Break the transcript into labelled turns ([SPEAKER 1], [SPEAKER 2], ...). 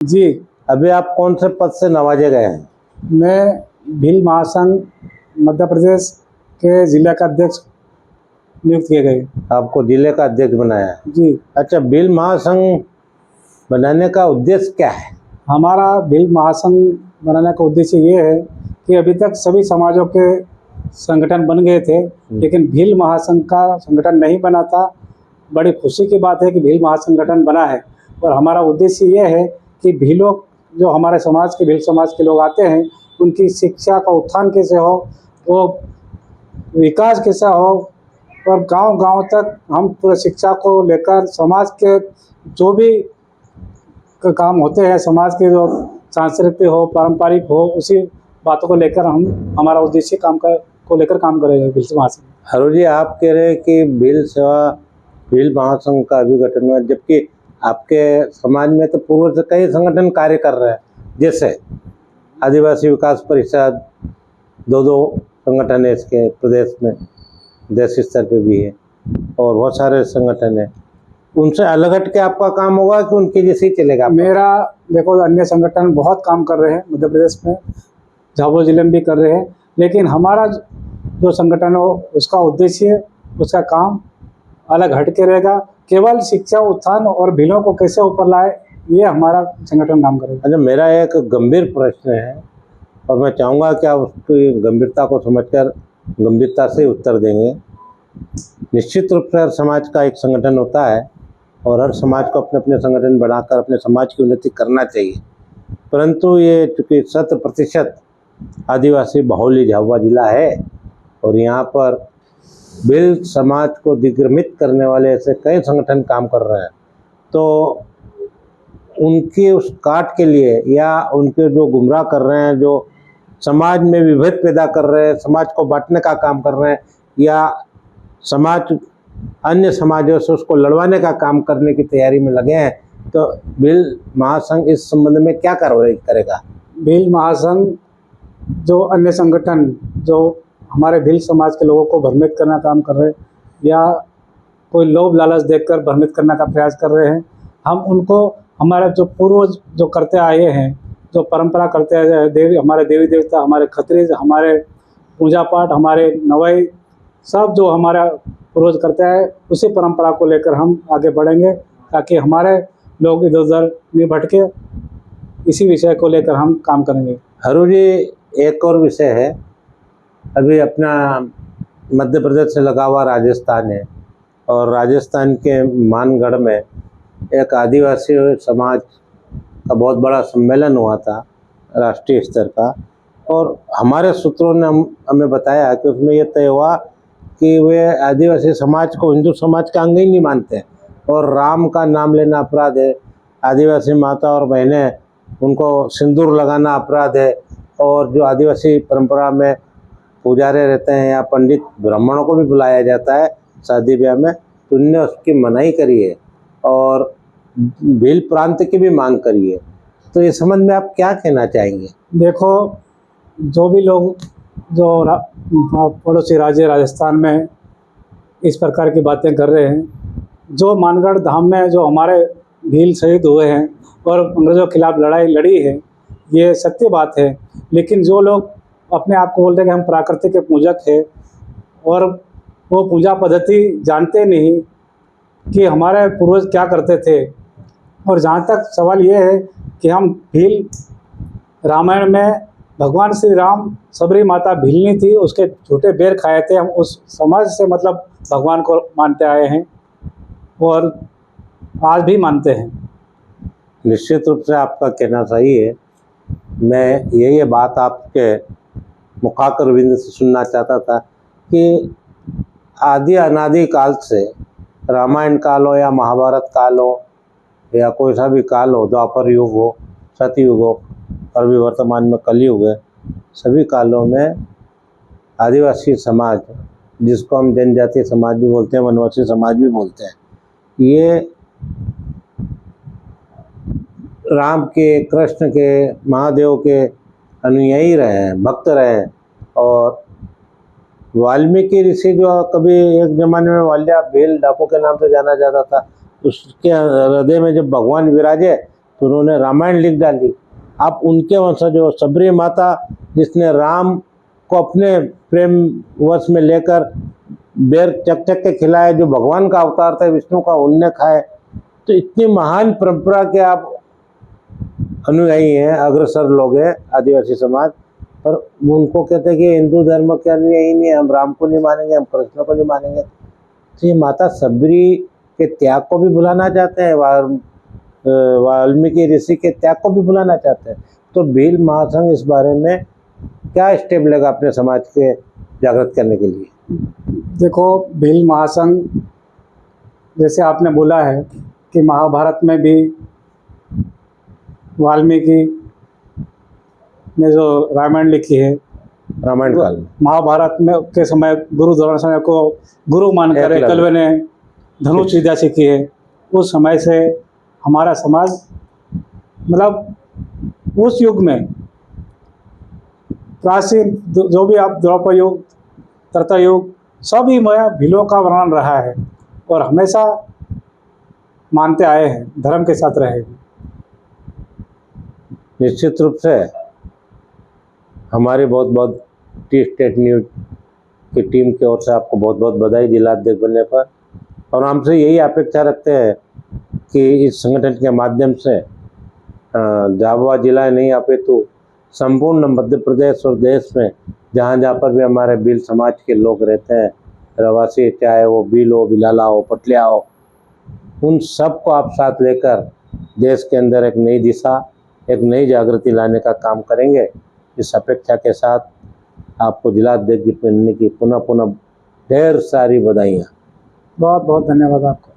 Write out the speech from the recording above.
[SPEAKER 1] जी,
[SPEAKER 2] अभी आप कौन से पद से नवाजे गए हैं?
[SPEAKER 1] मैं भील महासंघ मध्य प्रदेश के जिला का अध्यक्ष नियुक्त किए गए।
[SPEAKER 2] आपको जिले का अध्यक्ष बनाया है।
[SPEAKER 1] जी,
[SPEAKER 2] अच्छा, भील महासंघ बनाने का उद्देश्य क्या है?
[SPEAKER 1] हमारा भील महासंघ बनाने का उद्देश्य ये है कि अभी तक सभी समाजों के संगठन बन गए थे, लेकिन भील महासंघ का संगठन नहीं बना था। बड़ी खुशी की बात है कि भील महासंगठन बना है और हमारा उद्देश्य ये है कि भीलों जो हमारे समाज के भील समाज के लोग आते हैं, उनकी शिक्षा का उत्थान कैसे हो, वो विकास कैसा हो और गांव-गांव तक हम पूरा शिक्षा को लेकर समाज के जो भी काम होते हैं, समाज के जो सांस्कृतिक हो, पारंपरिक हो, उसी बातों को लेकर हम हमारा उद्देश्य को लेकर काम करेंगे भील महासंघ।
[SPEAKER 2] हरो जी, आप कह रहे हैं कि भील महासंघ का अभिगठन हुआ, जबकि आपके समाज में तो पूर्व से कई संगठन कार्य कर रहे हैं, जैसे आदिवासी विकास परिषद, दो संगठन है इसके प्रदेश में, देश स्तर पे भी है और बहुत सारे संगठन है। उनसे अलग हट के आपका काम होगा कि उनके जैसे ही चलेगा?
[SPEAKER 1] मेरा देखो, अन्य संगठन बहुत काम कर रहे हैं मध्य प्रदेश में, झाबुआ जिले में भी कर रहे हैं, लेकिन हमारा जो संगठन हो उसका उद्देश्य, उसका काम अलग हट के रहेगा। केवल शिक्षा उत्थान और भीलों को कैसे ऊपर लाए, ये हमारा संगठन काम करेगा।
[SPEAKER 2] अच्छा, मेरा एक गंभीर प्रश्न है और मैं चाहूँगा कि आप उसकी गंभीरता को समझकर गंभीरता से उत्तर देंगे। निश्चित रूप से हर समाज का एक संगठन होता है और हर समाज को अपने अपने संगठन बनाकर अपने समाज की उन्नति करना चाहिए, परंतु ये चूँकि 100% आदिवासी बहुल झाबुआ जिला है और यहाँ पर भील समाज को दिग्भ्रमित करने वाले ऐसे कई संगठन काम कर रहे हैं, तो उनके उस काट के लिए या उनके जो गुमराह कर रहे हैं, जो समाज में विभेद पैदा कर रहे हैं, समाज को बांटने का काम कर रहे हैं या समाज अन्य समाजों से उसको लड़वाने का काम करने की तैयारी में लगे हैं, तो भील महासंघ इस संबंध में क्या कार्रवाई करेगा?
[SPEAKER 1] भील महासंघ जो अन्य संगठन जो हमारे भील समाज के लोगों को भ्रमित करना काम कर रहे हैं या कोई लोभ लालच देकर भ्रमित करने का प्रयास कर रहे हैं, हम उनको हमारे जो पूर्वज जो करते आए हैं, जो परंपरा करते आए हैं, हमारे देवी देवता, हमारे खत्रीज, हमारे पूजा पाठ, हमारे नवाई, सब जो हमारा पूर्वज करते आए, उसी परंपरा को लेकर हम आगे बढ़ेंगे ताकि हमारे लोग इधर उधर नहीं भटके। इसी विषय को लेकर हम काम करेंगे।
[SPEAKER 2] हरु जी, एक और विषय है, अभी अपना मध्य प्रदेश से लगा हुआ राजस्थान है और राजस्थान के मानगढ़ में एक आदिवासी समाज का बहुत बड़ा सम्मेलन हुआ था राष्ट्रीय स्तर का, और हमारे सूत्रों ने हमें बताया कि उसमें ये तय हुआ कि वे आदिवासी समाज को हिंदू समाज का अंग ही नहीं मानते और राम का नाम लेना अपराध है, आदिवासी माता और बहनें उनको सिंदूर लगाना अपराध है, और जो आदिवासी परंपरा में पुजारी रहते हैं या पंडित ब्राह्मणों को भी बुलाया जाता है शादी ब्याह में, तो उनने उसकी मनाही करी है और भील प्रांत की भी मांग करी है। तो इस संबंध में आप क्या कहना चाहेंगे?
[SPEAKER 1] देखो, जो भी लोग जो पड़ोसी राज्य राजस्थान में इस प्रकार की बातें कर रहे हैं, जो मानगढ़ धाम में जो हमारे भील शहीद हुए हैं और अंग्रेज़ों के खिलाफ लड़ाई लड़ी है, ये सत्य बात है, लेकिन जो लोग अपने आप को बोलते हैं कि हम प्रकृति के पूजक हैं और वो पूजा पद्धति जानते नहीं कि हमारे पूर्वज क्या करते थे। और जहाँ तक सवाल ये है कि हम भील, रामायण में भगवान श्री राम, सबरी माता भीलनी थी, उसके झूठे बेर खाए थे, हम उस समाज से मतलब भगवान को मानते आए हैं और आज भी मानते हैं।
[SPEAKER 2] निश्चित रूप से आपका कहना सही है। मैं यही बात आपके मुखारविंद से सुनना चाहता था कि आदि अनादि काल से, रामायण काल हो या महाभारत काल हो या कोई सा भी काल हो, द्वापर युग हो, सतयुग हो और भी वर्तमान में कलयुग है, सभी कालों में आदिवासी समाज, जिसको हम जनजातीय समाज भी बोलते हैं, वनवासी समाज भी बोलते हैं, ये राम के, कृष्ण के, महादेव के अनुयायी रहे हैं, भक्त रहे हैं। और वाल्मीकि ऋषि जो कभी एक ज़माने में वाल्या भील डाकू के नाम से जाना जाता था, उसके हृदय में जब भगवान विराजे तो उन्होंने रामायण लिख डाली। आप उनके वंशज हो। सबरी माता जिसने राम को अपने प्रेम वश में लेकर बेर चक चक के खिलाए, जो भगवान का अवतार था विष्णु का, उनने खाए। तो इतनी महान परंपरा के आप अनुयायी हैं, अग्रसर लोग हैं आदिवासी समाज, पर उनको कहते हैं कि हिंदू धर्म के अनुयायी नहीं है, हम राम को नहीं मानेंगे, हम कृष्ण को नहीं मानेंगे। तो ये माता सबरी के त्याग को भी भुलाना चाहते हैं, वाल्मीकि ऋषि के त्याग को भी भुलाना चाहते हैं। तो भील महासंघ इस बारे में क्या स्टेप लेगा अपने समाज के जागृत करने के लिए?
[SPEAKER 1] देखो, भील महासंघ, जैसे आपने बोला है कि महाभारत में भी वाल्मीकि ने जो रामायण लिखी है,
[SPEAKER 2] रामायण काल में,
[SPEAKER 1] महाभारत में के समय गुरु द्रोणाचार्य को गुरु मानकर एकलव्य ने धनुष विद्या सीखी है। उस समय से हमारा समाज, मतलब उस युग में प्राचीन जो भी आप द्वापर युग, त्रेता युग, सभी में भीलों का वर्णन रहा है और हमेशा मानते आए हैं, धर्म के साथ रहे।
[SPEAKER 2] निश्चित रूप से हमारी बहुत बहुत टी स्टेट न्यूज की टीम की ओर से आपको बहुत बहुत बधाई जिलाध्यक्ष बनने पर, और हमसे यही अपेक्षा रखते हैं कि इस संगठन के माध्यम से झाबुआ जिला नहीं अपितु संपूर्ण मध्य प्रदेश और देश में जहाँ जहाँ पर भी हमारे भील समाज के लोग रहते हैं, प्रवासी, चाहे वो भील हो, भिलाला हो, पटलिया हो, उन सब को आप साथ लेकर देश के अंदर एक नई दिशा, एक नई जागृति लाने का काम करेंगे। इस अपेक्षा के साथ आपको जिलाध्यक्ष बनने की पुनः पुनः ढेर सारी बधाइयाँ।
[SPEAKER 1] बहुत बहुत धन्यवाद आपका।